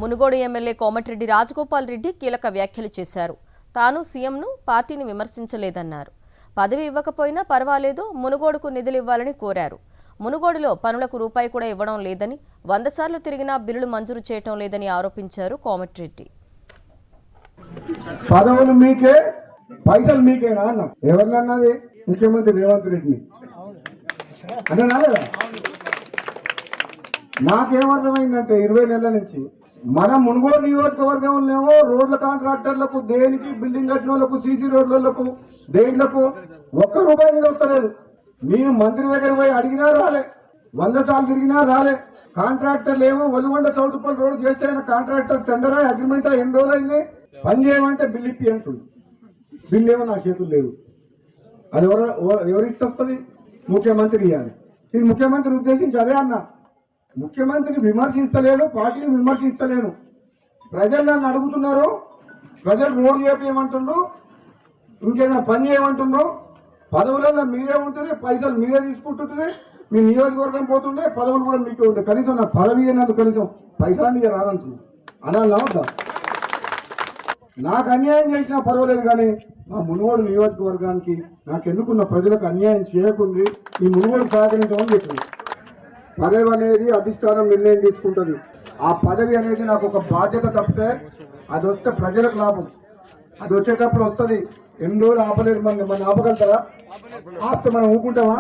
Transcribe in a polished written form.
Munugode MLA Komatireddy Rajagopal Reddy కీలక వ్యాఖ్యలు చేశారు. తాను సీఎంను పార్టీని విమర్శించలేదన్నారు. పదవి ఇవ్వకపోయినా పర్వాలేదు, మునుగోడుకు నిధులు ఇవ్వాలని కోరారు. మునుగోడులో పనులకు రూపాయి కూడా ఇవ్వడం లేదని, 100 సార్లు తిరిగినా బిల్లులు మంజూరు చేయటం లేదని ఆరోపించారు కోమటిరెడ్డి. పదవులు మీకే, పైసలు మీకేనా అన్న ఎవరినన్నది? ముఖ్యమంత్రి రేవంత్ రెడ్డిని అన్నా లేదా? నాకేమర్థమైందంటే 20 నెలల నుంచి మన మునుగోడు నియోజకవర్గంలో రోడ్ల కాంట్రాక్టర్లకు, దేనికి బిల్డింగ్ కట్టిన వాళ్ళకు, సీసీ రోడ్లకు, దేనిలకు ఒక్క రూపాయి మీద వస్తలేదు. నేను మంత్రి దగ్గర పోయి అడిగినా రాలే, 100 సార్లు తిరిగినా రాలే. కాంట్రాక్టర్లు ఏమో ఒలిగొండ చౌటుపల్లి రోడ్డు చేస్తే కాంట్రాక్టర్ టెండర్ అగ్రిమెంట్ ఎన్ని రోజులు అయింది, పని చేయమంటే బిల్లు ఇప్పి అంటుంది. బిల్లు ఏమో నా చేతులు లేదు. అది ఎవరిస్తే వస్తుంది? ముఖ్యమంత్రి ఇవ్వాలి. నేను ముఖ్యమంత్రిని ఉద్దేశించి అదే అన్నా, ముఖ్యమంత్రిని విమర్శిస్తలేను, పార్టీని విమర్శిస్తలేను. ప్రజలు నన్ను అడుగుతున్నారు, ప్రజలు రోడ్డు చేయమంటుండ్రు, ఇంకేదైనా పని చేయమంటుండ్రు. పదవులలో మీరే ఉంటుండే, పైసలు మీరే తీసుకుంటుంటే, మీ నియోజకవర్గం పోతుండే, పదవులు కూడా మీకే ఉంటాయి. కనీసం నా పదవి అయినందుకు కనీసం పైసలు ఇక రాదంటున్నాను. అనాలా వద్దా? నాకు అన్యాయం చేసినా పర్వాలేదు, కానీ మా మునుగోడు నియోజకవర్గానికి, నాకు ఎన్నుకున్న ప్రజలకు అన్యాయం చేయకుండా ఈ మునుగోడు సహకరించమని చెప్పింది. పదవి అనేది అధిష్టానం నిర్ణయం తీసుకుంటుంది. ఆ పదవి అనేది నాకు ఒక బాధ్యత తప్పితే అది వస్తే ప్రజలకు లాభం. అది వచ్చేటప్పుడు వస్తుంది. ఎన్ని రోజులు ఆపలేదు, మన ఆపగలుగుతారా? ఆపితే మనం ఊరుకుంటామా?